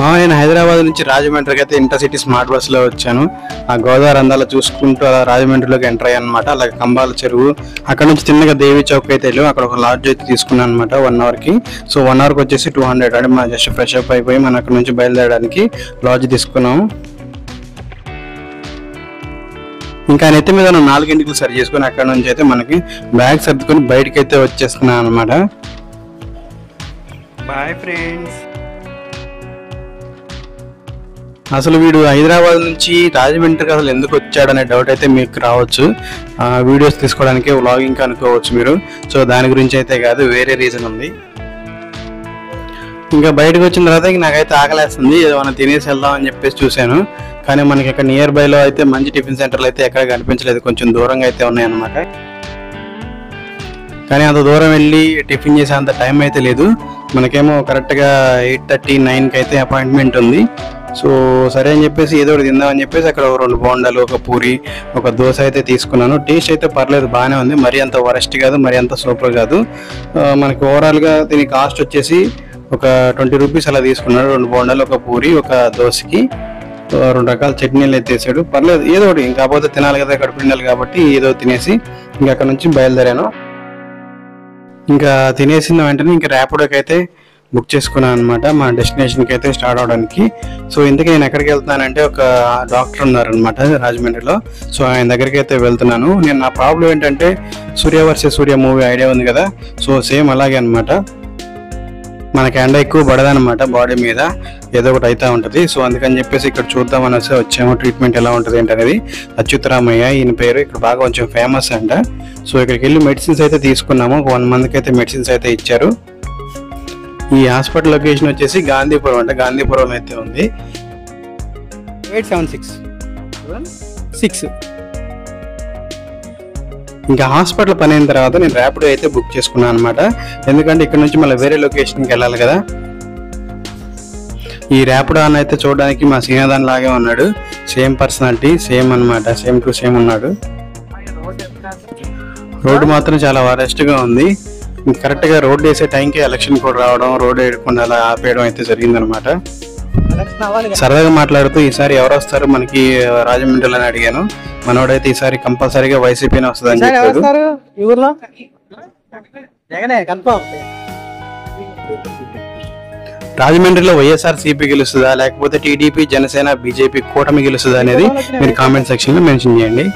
నేను హైదరాబాద్ నుంచి రాజమండ్రికి అయితే ఇంటర్సిటీ స్మార్ట్ బస్సులో వచ్చాను. ఆ గోదావరి అందాలు చూసుకుంటూ అలా రాజమండ్రిలోకి ఎంటర్ అయ్యాను అనమాట. అలాగే కంబాల చెరువు, అక్కడ నుంచి చిన్నగా దేవి చౌక్ అయితే వెళ్ళాం. అక్కడ ఒక లాడ్జ్ అయితే తీసుకున్నాను అనమాట 1 అవర్కి. సో 1 అవర్కి వచ్చేసి 200. అంటే మనం జస్ట్ ఫ్రెష్ అప్ అయిపోయి మనం అక్కడ నుంచి బయలుదేరడానికి లాడ్జ్ తీసుకున్నాము. ఇంకా నెత్తి మీద 4 గంటలు సరి చేసుకుని అక్కడ నుంచి అయితే మనకి బ్యాగ్ సర్దుకొని బయటకి అయితే వచ్చేస్తున్నాను అనమాట. Bye friends. అసలు వీడు హైదరాబాద్ నుంచి రాజమండ్రికి అసలు ఎందుకు వచ్చాడనే డౌట్ అయితే మీకు రావచ్చు. వీడియోస్ తీసుకోవడానికి వ్లాగింగ్ అనుకోవచ్చు మీరు. సో దాని గురించి అయితే కాదు, వేరే రీజన్ ఉంది. ఇంకా బయటకు వచ్చిన తర్వాత నాకైతే ఆకలేస్తుంది, ఏదైనా తినేసి వెళ్దాం అని చెప్పేసి చూశాను. కానీ మనకి ఇక్కడ నియర్ బైలో అయితే మంచి టిఫిన్ సెంటర్లు అయితే ఎక్కడ కనిపించలేదు, కొంచెం దూరంగా అయితే ఉన్నాయన్నమాట. కానీ అంత దూరం వెళ్ళి టిఫిన్ చేసే అంత టైం అయితే లేదు. మనకేమో కరెక్ట్గా 8:30, 9కి అయితే అపాయింట్మెంట్ ఉంది. సో సరే అని చెప్పేసి ఏదో ఒకటి తిందామని చెప్పేసి అక్కడ 2 బోండాలు, ఒక పూరి, ఒక దోశ అయితే తీసుకున్నాను. టేస్ట్ అయితే పర్లేదు, బాగానే ఉంది. మరీ అంత వరస్ట్ కాదు, మరీ అంత సూపర్ కాదు. మనకి ఓవరాల్గా దీని కాస్ట్ వచ్చేసి ఒక 20 రూపీస్ అలా తీసుకున్నాడు. 2 బోండాలు, ఒక పూరి, ఒక దోశకి 2 రకాల చట్నీలు అయితే వేసాడు. పర్లేదు, ఏదో ఒకటి. కాకపోతే తినాలి కదా, కడుపు నిండాలి కాబట్టి ఏదో తినేసి ఇంకా అక్కడ నుంచి బయలుదేరాను. ఇంకా తినేసిన వెంటనే ఇంకా ర్యాపిడోకి అయితే బుక్ చేసుకున్నాను అనమాట, మా డెస్టినేషన్కి అయితే స్టార్ట్ అవడానికి. సో ఇంతకీ నేను ఎక్కడికి వెళ్తున్నానంటే, ఒక డాక్టర్ ఉన్నారనమాట రాజమండ్రిలో. సో ఆయన దగ్గరికి అయితే వెళ్తున్నాను. నేను నా ప్రాబ్లం ఏంటంటే, సూర్య వర్సెస్ సూర్య మూవీ ఐడియా ఉంది కదా, సో సేమ్ అలాగే అనమాట. మనకి ఎండ ఎక్కువ పడదనమాట బాడీ మీద, ఏదో ఒకటి అవుతూ ఉంటుంది. సో అందుకని చెప్పేసి ఇక్కడ చూద్దాం అనేసి వచ్చాము. ట్రీట్మెంట్ ఎలా ఉంటుంది ఏంటనేది. అచ్యుతరామయ్య ఈయన పేరు, ఇక్కడ బాగా కొంచెం ఫేమస్ అంట. సో ఇక్కడికి వెళ్ళి మెడిసిన్స్ అయితే తీసుకున్నాము. ఒక 1 మంత్కి అయితే మెడిసిన్స్ అయితే ఇచ్చారు. ఈ హాస్పిటల్ లొకేషన్ వచ్చేసి గాంధీపురం అంట, గాంధీపురం అయితే ఉంది. 8766. ఇంకా హాస్పిటల్ పని అయిన తర్వాత నేను ర్యాపిడో అయితే బుక్ చేసుకున్నాను అనమాట. ఎందుకంటే ఇక్కడ నుంచి మళ్ళీ వేరే లొకేషన్కి వెళ్ళాలి కదా. ఈ ర్యాపిడో అని అయితే చూడడానికి మా శ్రీనాథన్ లాగే ఉన్నాడు. సేమ్ పర్సనాలిటీ, సేమ్ అనమాట, సేమ్ టు సేమ్ ఉన్నాడు. రోడ్డు మాత్రం చాలా వరెస్ట్గా ఉంది. కరెక్ట్గా రోడ్డు వేసే టైంకి ఎలక్షన్ కోడ్ రావడం, రోడ్డు వేయకుండా అలా ఆపేయడం అయితే జరిగిందనమాట. సరదాగా మాట్లాడుతూ ఈసారి ఎవరు వస్తారు మనకి రాజమండ్రిలో అని అడిగాను. మనోడైతే ఈసారి కంపల్సరీగా వైసీపీనే వస్తుందని చెప్పాడు. రాజమండ్రిలో వైఎస్ఆర్సీపీ గెలుస్తుందా లేకపోతే టీడీపీ, జనసేన, బీజేపీ కూటమి గెలుస్తుందా అనేది మీరు కామెంట్ సెక్షన్లో మెన్షన్ చేయండి.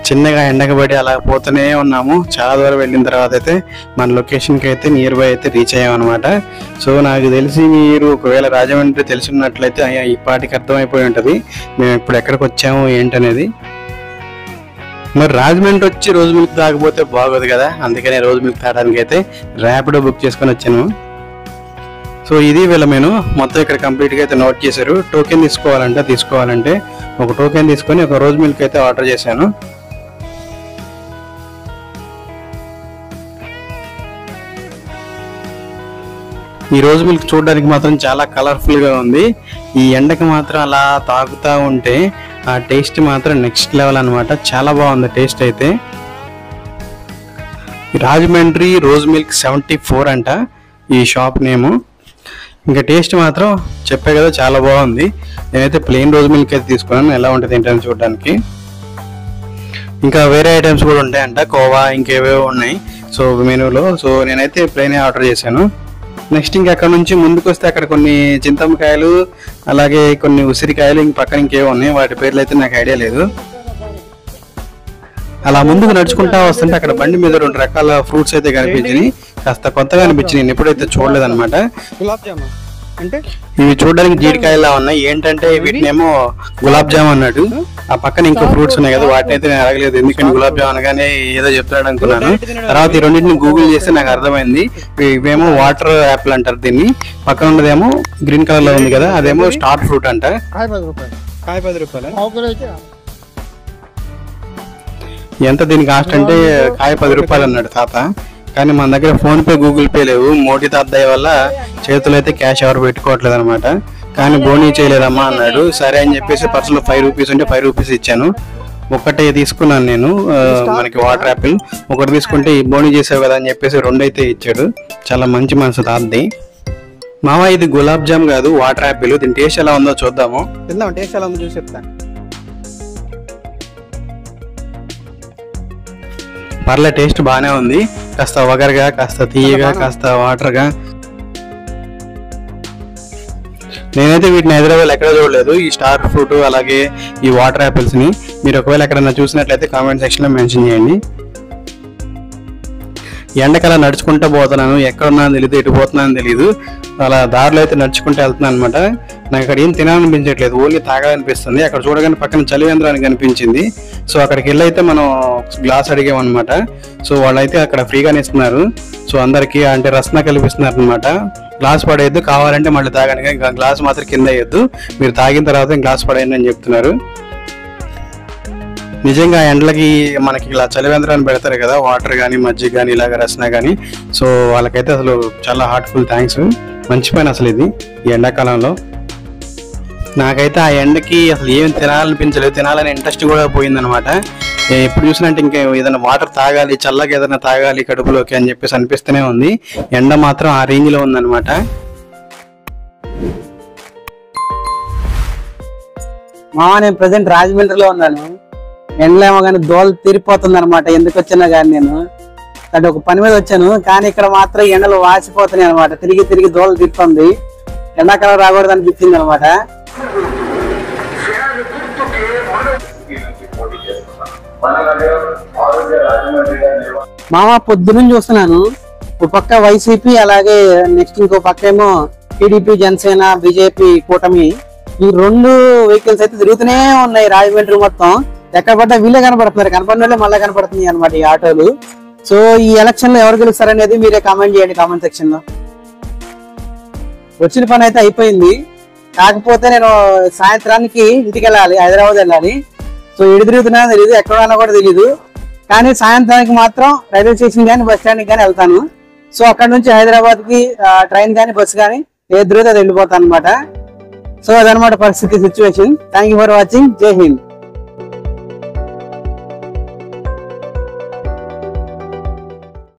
చిన్నగా ఎండకబడి అలా పోతూనే ఉన్నాము. చాలా దూరం వెళ్ళిన తర్వాత అయితే మన లొకేషన్కి అయితే నియర్ బై అయితే రీచ్ అయ్యామన్నమాట. సో నాకు తెలిసి మీరు ఒకవేళ రాజమండ్రి తెలిసి ఉన్నట్లయితే ఈ పాటికి అర్థమైపోయి ఉంటుంది మేము ఇప్పుడు ఎక్కడికి వచ్చాము ఏంటనేది. మరి రాజమండ్రి వచ్చి రోజు మిల్క్ తాగకపోతే బాగోదు కదా, అందుకనే రోజు మిల్క్ తాగడానికి అయితే ర్యాపిడో బుక్ చేసుకొని వచ్చాను. సో ఇది వీళ్ళ మెను మొత్తం ఇక్కడ కంప్లీట్గా అయితే నోట్ చేశారు. టోకెన్ తీసుకోవాలంటే ఒక టోకెన్ తీసుకొని ఒక రోజు మిల్క్ అయితే ఆర్డర్ చేశాను. ఈ రోజు మిల్క్ చూడడానికి మాత్రం చాలా కలర్ఫుల్గా ఉంది. ఈ ఎండకి మాత్రం అలా తాగుతూ ఉంటే ఆ టేస్ట్ మాత్రం నెక్స్ట్ లెవెల్ అనమాట. చాలా బాగుంది టేస్ట్ అయితే. రాజమండ్రి రోజ్ మిల్క్ 74 అంట ఈ షాప్ నేము. ఇంకా టేస్ట్ మాత్రం చెప్పే కదా చాలా బాగుంది. నేనైతే ప్లెయిన్ రోజ్ మిల్క్ అయితే తీసుకున్నాను, ఎలా ఉంటుంది ఏంటని చూడడానికి. ఇంకా వేరే ఐటమ్స్ కూడా ఉంటాయంట, కోవా ఇంకేవేవో ఉన్నాయి సో మెనూలో. సో నేనైతే ప్లెయిన్ ఆర్డర్ చేశాను. నెక్స్ట్ ఇంకా అక్కడ నుంచి ముందుకు వస్తే అక్కడ కొన్ని చింతమ్మకాయలు, అలాగే కొన్ని ఉసిరికాయలు, ఇంక పక్కన ఇంకేవో ఉన్నాయి, వాటి పేర్లు అయితే నాకు ఐడియా లేదు. అలా ముందుకు నడుచుకుంటా వస్తుంటే అక్కడ బండి మీద 2 రకాల ఫ్రూట్స్ అయితే కనిపించినాయి. కాస్త కొత్తగా అనిపించింది, నేను ఎప్పుడైతే చూడలేదన్నమాట. అంటే ఇవి చూడడానికి జీడికాయలా ఉన్నాయి. ఏంటంటే వీటినేమో గులాబ్ జామ్ అన్నాడు. ఆ పక్కన ఇంకో ఫ్రూట్స్ ఉన్నాయి కదా, వాటిని అయితే నేను అడగలేదు, ఎందుకంటే గులాబ్ జామ్ అనగానే ఏదో చెప్తాడు అనుకున్నాను. తర్వాత ఈ రెండింటిని గూగుల్ చేస్తే నాకు అర్థమైంది. ఇవేమో వాటర్ యాపిల్ అంటారు దీన్ని, పక్కన ఉన్నదేమో గ్రీన్ కలర్ లో ఉంది కదా అదేమో స్టార్ ఫ్రూట్ అంట. కాయ 10 రూపాయలు. ఎంత దీని కాస్ట్ అంటే కాయ 10 రూపాయలు అన్నాడు తాత. కానీ మన దగ్గర ఫోన్ పే, గూగుల్ పే లేవు. మోడీ తాతయ్య వల్ల చేతులు అయితే క్యాష్ ఎవరు పెట్టుకోవట్లేదు అనమాట. కానీ బోనీ చేయలేదమ్మా అన్నాడు. సరే అని చెప్పేసి పర్సులో 5 రూపీస్ ఉంటే 5 రూపీస్ ఇచ్చాను. ఒకటే తీసుకున్నాను నేను, మనకి వాటర్ యాపిల్ ఒకటి తీసుకుంటే బోనీ చేసావు కదా అని చెప్పేసి 2 అయితే ఇచ్చాడు. చాలా మంచి మనసు తాతది. మామ ఇది గులాబ్ జామ్ కాదు, వాటర్ యాపిల్. దీని టేస్ట్ ఎలా ఉందో చూద్దాము. తిందాం, టేస్ట్ ఎలా ఉందో చూసి చెప్తా. పర్లే, టేస్ట్ బాగానే ఉంది. కాస్త వగరగా, కాస్త తీయగా, కాస్త వాటర్గా. నేనైతే వీటిని హైదరాబాద్ ఎక్కడ చూడలేదు, ఈ స్టార్ ఫ్రూట్ అలాగే ఈ వాటర్ యాపిల్స్ ని. మీరు ఒకవేళ ఎక్కడన్నా చూసినట్లయితే కామెంట్ సెక్షన్ లో మెన్షన్ చేయండి. ఎండకలా నడుచుకుంటూ పోతున్నాను, ఎక్కడున్నా తెలియదు, ఎటు పోతున్నాను తెలియదు. అలా దారిలో అయితే నడుచుకుంటూ వెళ్తున్నాను అనమాట. నాకు అక్కడ ఏం తినాలనిపించట్లేదు, ఓన్లీ తాగాలనిపిస్తుంది. అక్కడ చూడగానే పక్కన చలివేంద్రాన్ని కనిపించింది. సో అక్కడికి వెళ్ళి అయితే మనం గ్లాస్ అడిగామన్నమాట. సో వాళ్ళైతే అక్కడ ఫ్రీగానే ఇస్తున్నారు. సో అందరికి అంటే రసన కల్పిస్తున్నారు అనమాట. గ్లాస్ పడేయద్దు, కావాలంటే మళ్ళీ తాగండి, ఇంకా గ్లాస్ మాత్రం కింద వేయద్దు, మీరు తాగిన తర్వాత గ్లాస్ పడేయండి అని చెప్తున్నారు. నిజంగా ఎండలకి మనకి ఇలా చలివేంద్రాన్ని పెడతారు కదా, వాటర్ కానీ మజ్జిగ కానీ ఇలాగ రసన కానీ. సో వాళ్ళకైతే అసలు చాలా హార్ట్ఫుల్ థ్యాంక్స్. మంచి పని అసలు ఇది ఈ ఎండాకాలంలో. నాకైతే ఆ ఎండకి అసలు ఏం తినాలనిపించలేదు, తినాలని ఇంట్రెస్ట్ కూడా పోయిందనమాట. ఎప్పుడు చూసినట్టు ఇంకా ఏదైనా వాటర్ తాగాలి, చల్లగా ఏదైనా తాగాలి కడుపులోకి అని చెప్పేసి అనిపిస్తూనే ఉంది. ఎండ మాత్రం ఆ రేంజ్ లో ఉందన్నమాట. నేను ప్రజెంట్ రాజమండ్రిలో ఉన్నాను. ఎండలో ఏమో కానీ దోలు తీరిపోతుంది అనమాట. ఎందుకు వచ్చినా కానీ నేను అంటే ఒక పని మీద వచ్చాను, కానీ ఇక్కడ మాత్రం ఎండలు వాసిపోతున్నాయి అనమాట. తిరిగి తిరిగి దోలు తీరుతుంది. ఎండాకాలం రాకూడదు అనిపించింది అనమాట. పొద్దునుంచి చూస్తున్నాను, ఒక పక్క వైసీపీ, అలాగే నెక్స్ట్ ఇంకో పక్క ఏమో టీడీపీ, జనసేన, బీజేపీ కూటమి. ఈ రెండు వెహికల్స్ అయితే తిరుగుతూనే ఉన్నాయి రాజమండ్రి మొత్తం. ఎక్కడ పడ్డా వీళ్ళే కనపడుతున్నారు, కనపడిన మళ్ళీ కనపడుతున్నాయి అనమాట ఈ ఆటోలు. సో ఈ ఎలక్షన్ లో ఎవరు గెలుస్తారనేది మీరే కామెంట్ చేయండి కామెంట్ సెక్షన్ లో. వచ్చిన పని అయితే అయిపోయింది, కాకపోతే నేను సాయంత్రానికి ఇంటికి వెళ్ళాలి, హైదరాబాద్ వెళ్ళాలి. సో ఎడు తిరుగుతున్నా తెలియదు, ఎక్కడన్నా కూడా తెలియదు. కానీ సాయంత్రానికి మాత్రం రైల్వే స్టేషన్ కానీ బస్ స్టాండ్కి కానీ వెళ్తాను. సో అక్కడ నుంచి హైదరాబాద్ కి ట్రైన్ కానీ బస్సు కానీ ఏది తిరిగితే అది వెళ్ళిపోతాను అనమాట. సో అదనమాట పరిస్థితి, situation. Thank you for watching. జై హింద్.